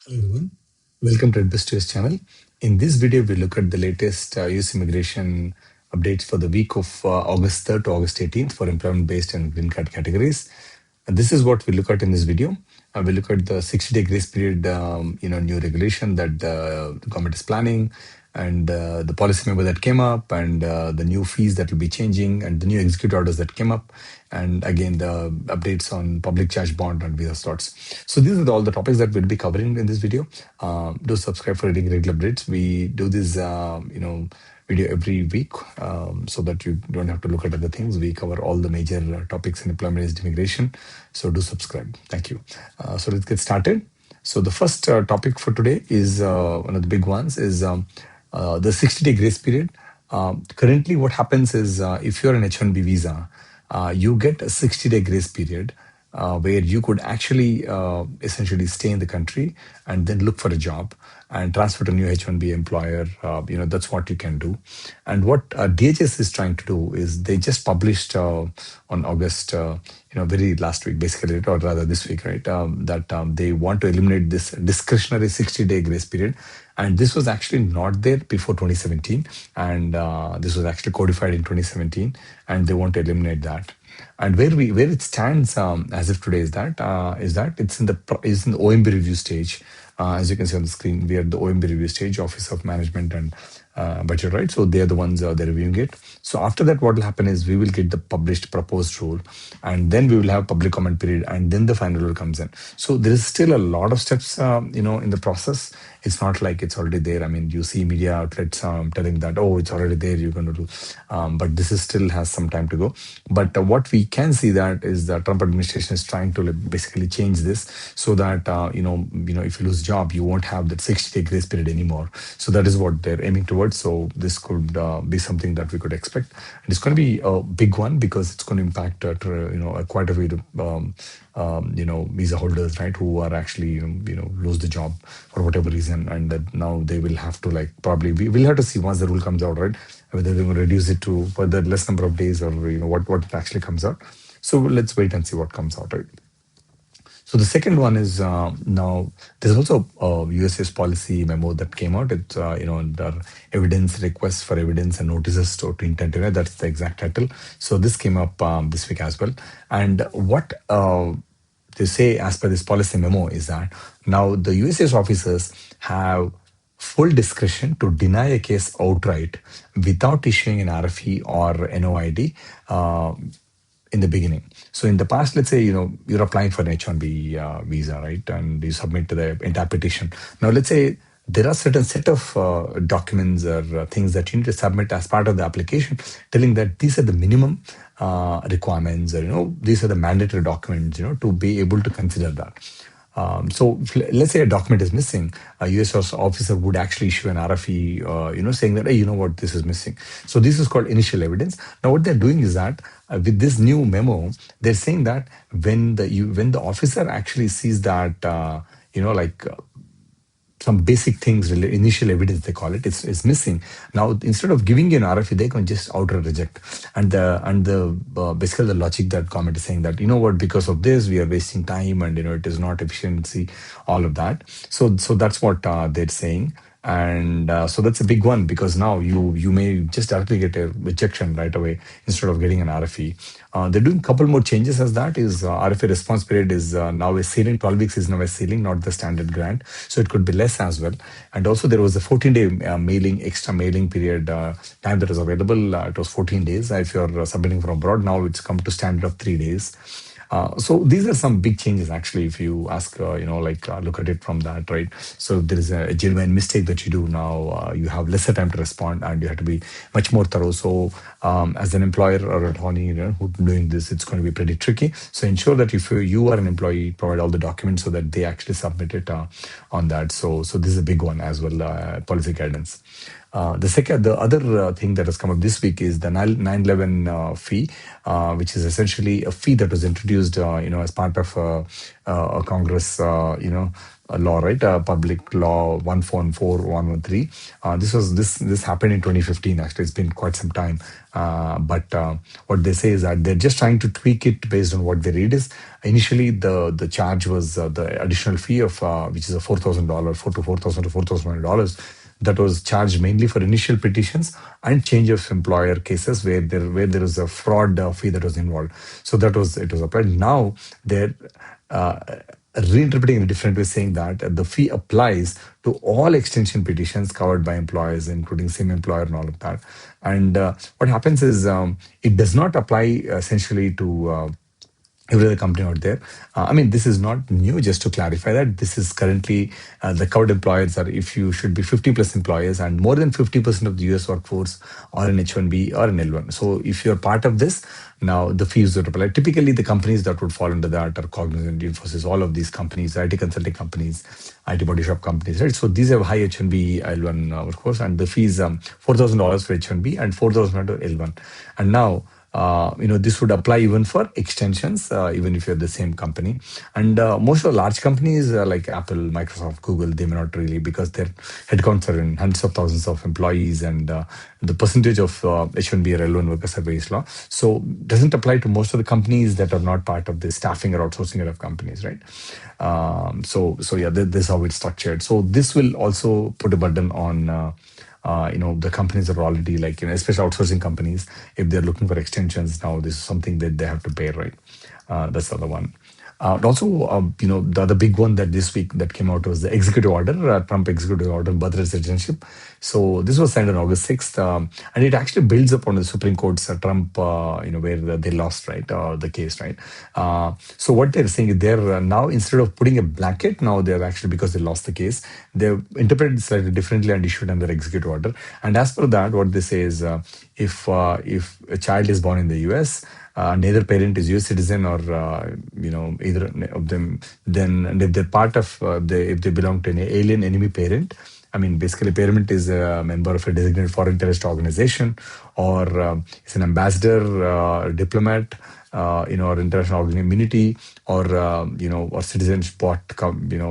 Hello everyone, welcome to Adbusters channel. In this video, we look at the latest US immigration updates for the week of August 3rd to August 18th for employment-based and green card categories. And this is what we look at in this video. We look at the 60-day grace period, new regulation that the government is planning, and the policy memo that came up, and the new fees that will be changing, and the new executive orders that came up, and again the updates on public charge bond and visa slots. So these are all the topics that we'll be covering in this video. Do subscribe for getting regular updates. We do this, video every week, so that you don't have to look at other things. We cover all the major topics in employment-based immigration. So do subscribe. Thank you. So let's get started. So the first topic for today is one of the big ones is the 60-day grace period. Currently, what happens is if you're an H1B visa, you get a 60-day grace period where you could actually essentially stay in the country and then look for a job and transfer to a new H1B employer. That's what you can do. And what DHS is trying to do is they just published on August, very last week, basically, or rather this week, right, that they want to eliminate this discretionary 60-day grace period. And this was actually not there before 2017. And this was actually codified in 2017. And they want to eliminate that. And where it stands as of today is that it's in the OMB review stage. As you can see on the screen, we are at the OMB review stage, Office of Management and Budget, right? So they are the ones they're reviewing it. So after that, what will happen is we will get the published proposed rule, and then we will have public comment period, and then the final rule comes in. So there is still a lot of steps, in the process. It's not like it's already there. I mean, you see media outlets telling that, oh, it's already there, you're going to do, but this is still has some time to go. But what we can see that is the Trump administration is trying to basically change this so that if you lose job, you won't have that 60-day grace period anymore. So that is what they're aiming towards. So this could be something that we could expect. And it's going to be a big one because it's going to impact quite a few visa holders, right, who are actually lose the job for whatever reason, and that now they will have to probably we will have to see once the rule comes out, right, whether they will reduce it to further less number of days or what actually comes out. So let's wait and see what comes out, right? So the second one is now there's also a USCIS policy memo that came out. It's under evidence requests for evidence and notices to intent. That's the exact title. So this came up this week as well. And what they say as per this policy memo is that now the USCIS officers have full discretion to deny a case outright without issuing an RFE or NOID in the beginning. So in the past, let's say, you're applying for an H1B visa, right? And you submit to the entire petition. Now, let's say there are certain set of documents or things that you need to submit as part of the application, telling that these are the minimum requirements, or, these are the mandatory documents, to be able to consider that. So let's say a document is missing, a US officer would actually issue an RFE, saying that, hey, you know what, this is missing. So this is called initial evidence. Now what they're doing is that with this new memo, they're saying that when the officer actually sees that, some basic things, initial evidence they call it, it's missing. Now instead of giving you an RFE, they can just outright reject. And the basically the logic that government is saying that, you know what, because of this we are wasting time, and it is not efficiency, all of that. So that's what they're saying. And so that's a big one, because now you may just directly get a rejection right away instead of getting an RFE. They're doing a couple more changes as that is RFA response period is now a ceiling. 12 weeks is now a ceiling, not the standard grant. So it could be less as well. And also there was a 14-day extra mailing period time that was available. It was 14 days. If you're submitting from abroad, now it's come to standard of 3 days. So these are some big changes, actually, if you ask, look at it from that, right? So there is a genuine mistake that you do now. You have lesser time to respond, and you have to be much more thorough. So as an employer or attorney who's doing this, it's going to be pretty tricky. So ensure that if you are an employee, provide all the documents so that they actually submit it on that. So this is a big one as well, policy guidance. The other thing that has come up this week is the 9/11 fee, which is essentially a fee that was introduced, as part of a Congress, a law, right? Public Law 144/113. This happened in 2015. Actually, it's been quite some time. But what they say is that they're just trying to tweak it based on what they read. Is initially the charge was the additional fee of which is a $4,000, $4 to $4,000 that was charged mainly for initial petitions and change of employer cases where there is a fraud fee that was involved. So it was applied. Now they're uh, reinterpreting in a different way, saying that the fee applies to all extension petitions covered by employers, including same employer and all of that. And what happens is it does not apply essentially to every other company out there. I mean, this is not new, just to clarify that. This is currently the covered employers are if you should be 50 plus employers and more than 50% of the US workforce are an H1B or an L1. So if you're part of this, now the fees would apply. Typically, the companies that would fall under that are Cognizant, Infosys, all of these companies, IT consulting companies, IT body shop companies, right? So these have high H1B L1 workforce, and the fees $4,000 for H1B and 4,000 for L1. And now this would apply even for extensions, even if you're the same company. And most of the large companies like Apple, Microsoft, Google, they may not really, because their headcounts are in hundreds of thousands of employees, and the percentage of H1B or L1 workers are very low. So doesn't apply to most of the companies that are not part of the staffing or outsourcing of companies, right? So yeah, this is how it's structured. So this will also put a burden on the companies that are already, like, especially outsourcing companies, if they're looking for extensions now, this is something that they have to pay, right? That's the other one. And also, the other big one that this week that came out was the executive order, Trump executive order, birthright citizenship. So this was signed on August 6th, and it actually builds upon the Supreme Court's Trump, where they lost, right, the case, right. So what they're saying is they're now, instead of putting a blanket, now they're actually, because they lost the case, they've interpreted it slightly differently and issued another executive order. And as per that, what they say is if a child is born in the US, neither parent is US citizen, or either of them, then, and if they're part of if they belong to an alien enemy parent, I mean, basically, parent is a member of a designated foreign terrorist organization, or is an ambassador, diplomat, or international immunity, or or citizens bought,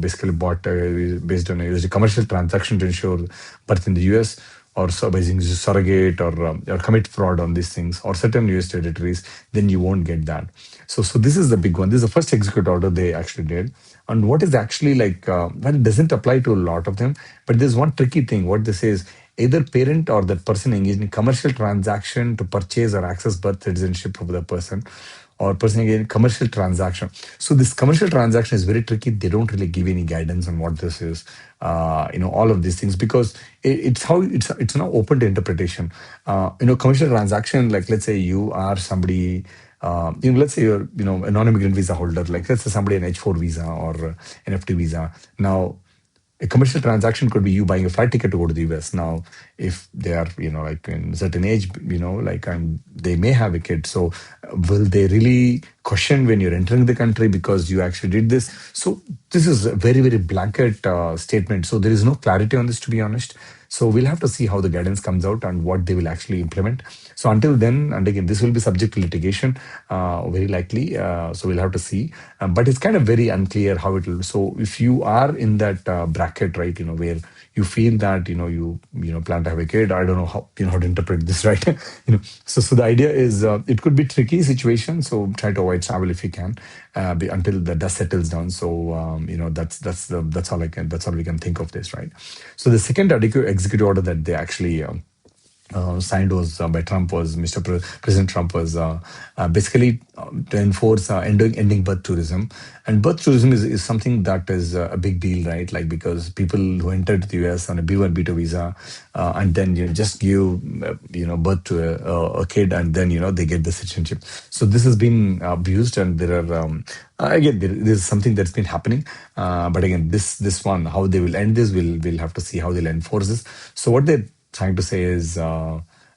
basically bought based on a commercial transaction to ensure birth in the US, or so by using surrogate, or commit fraud on these things, or certain US territories, then you won't get that. So this is the big one. This is the first executive order they actually did. And what is actually like, well, it doesn't apply to a lot of them, but there's one tricky thing. What this is, either parent or that person engaged in commercial transaction to purchase or access birth citizenship of the person, or person engaged in commercial transaction. So this commercial transaction is very tricky. They don't really give any guidance on what this is, all of these things, because it's now open to interpretation. Commercial transaction, like, let's say you are somebody, let's say you're, a non-immigrant visa holder, like let's say somebody an H4 visa or an FT visa. Now, a commercial transaction could be you buying a flight ticket to go to the US. Now, if they are, like in certain age, like, and they may have a kid. So will they really question when you're entering the country because you actually did this? So this is a very, very blanket statement. So there is no clarity on this, to be honest. So we'll have to see how the guidance comes out and what they will actually implement. So until then, and again, this will be subject to litigation, very likely. So we'll have to see. But it's kind of very unclear how it will. So if you are in that bracket, right, where you feel that you plan to have a kid, I don't know how to interpret this, right? So the idea is it could be tricky situation. So try to avoid travel if you can, until the dust settles down. So that's all we can think of this, right? So the second executive order that they actually signed was by Trump, was President Trump, was basically to enforce ending birth tourism. And birth tourism is something that is a big deal, right? Like, because people who entered the US on a B1, B2 visa, and then just give birth to a kid, and then they get the citizenship. So this has been abused, and there are again, there's something that's been happening. But again, this one, how they will end this, we'll have to see how they'll enforce this. So what they're trying to say is,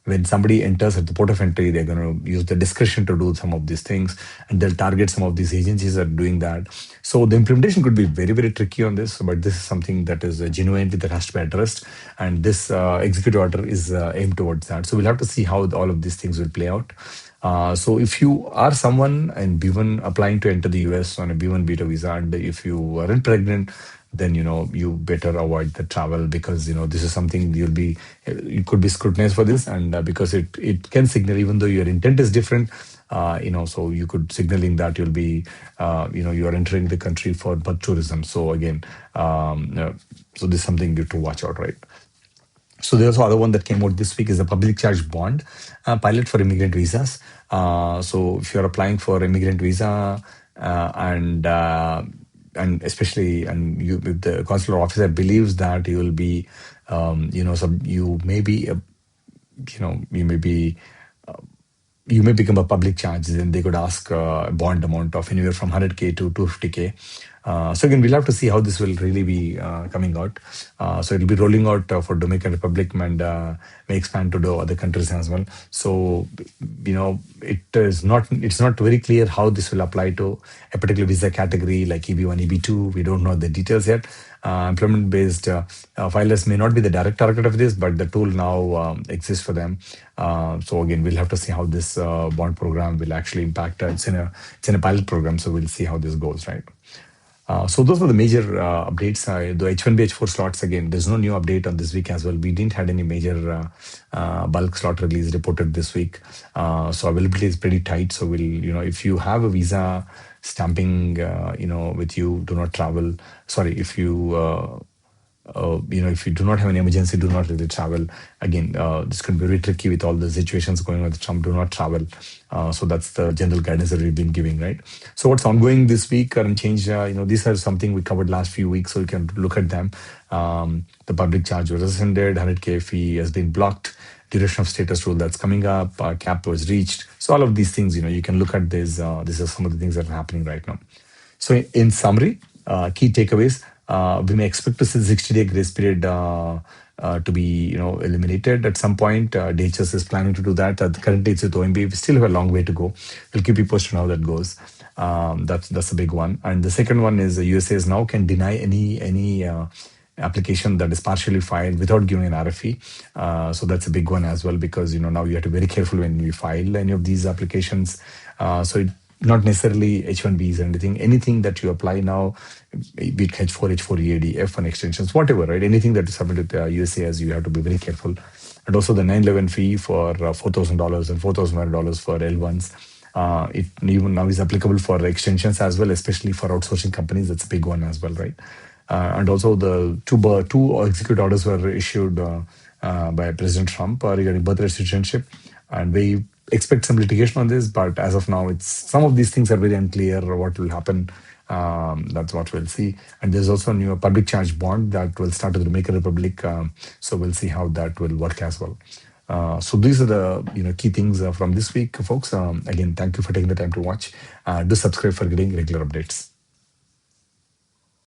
when somebody enters at the port of entry, they're going to use the discretion to do some of these things, and they'll target some of these agencies that are doing that. So the implementation could be very, very tricky on this, but this is something that is genuinely that has to be addressed, and this executive order is aimed towards that. So we'll have to see how all of these things will play out. So if you are someone in B1 applying to enter the US on a B1 beta visa, and if you aren't pregnant, then you better avoid the travel, because this is something you could be scrutinized for this, and because it can signal, even though your intent is different, so you could signaling that you'll be you are entering the country for birth tourism. So again, so this is something you have to watch out, right? So there's also other one that came out this week is a public charge bond pilot for immigrant visas. So if you're applying for immigrant visa, and especially, and you, if the consular officer believes that you will be, you may be, you may be you may become a public charge, then they could ask a bond amount of anywhere from 100K to 250K. So again, we'll have to see how this will really be coming out. So it'll be rolling out for Dominican Republic, and may expand to the other countries as well. So it's not very clear how this will apply to a particular visa category like EB1, EB2. We don't know the details yet. Employment-based filers may not be the direct target of this, but the tool now exists for them. So again, we'll have to see how this bond program will actually impact. It's in a pilot program, so we'll see how this goes, right? So those were the major updates. The H1B H4 slots, again, there's no new update on this week as well. We didn't had any major bulk slot release reported this week. So availability is pretty tight. So if you have a visa stamping, with you, do not travel. Sorry, if you do not have an emergency, do not really travel. Again, this could be very tricky with all the situations going on with Trump. Do not travel. So that's the general guidance that we've been giving, right? So what's ongoing this week, current change, these are something we covered last few weeks, so you can look at them. The public charge was rescinded, 100K fee has been blocked, duration of status rule that's coming up, cap was reached. So all of these things, you can look at this. These are some of the things that are happening right now. So in summary, key takeaways. We may expect to see 60-day grace period to be eliminated at some point. DHS is planning to do that. Currently, it's with OMB. We still have a long way to go. We'll keep you posted on how that goes. That's a big one. And the second one is the USCIS now can deny any application that is partially filed without giving an RFE. So that's a big one as well, because now you have to be very careful when you file any of these applications. So not necessarily H1Bs or anything that you apply now, be it H4, H4 EAD, F1 extensions, whatever, right? Anything that is submitted to USCIS, you have to be very careful. And also the 911 fee for $4,000 and $4,100 for L1s. It even now is applicable for extensions as well, especially for outsourcing companies. That's a big one as well, right? And also the two executive orders were issued by President Trump regarding birthright citizenship, and we expect some litigation on this, but as of now, some of these things are very unclear what will happen. That's what we'll see. And there's also a new public charge bond that will start with the Dominican Republic. So we'll see how that will work as well. So these are the key things from this week, folks. Again, thank you for taking the time to watch. Do subscribe for getting regular updates.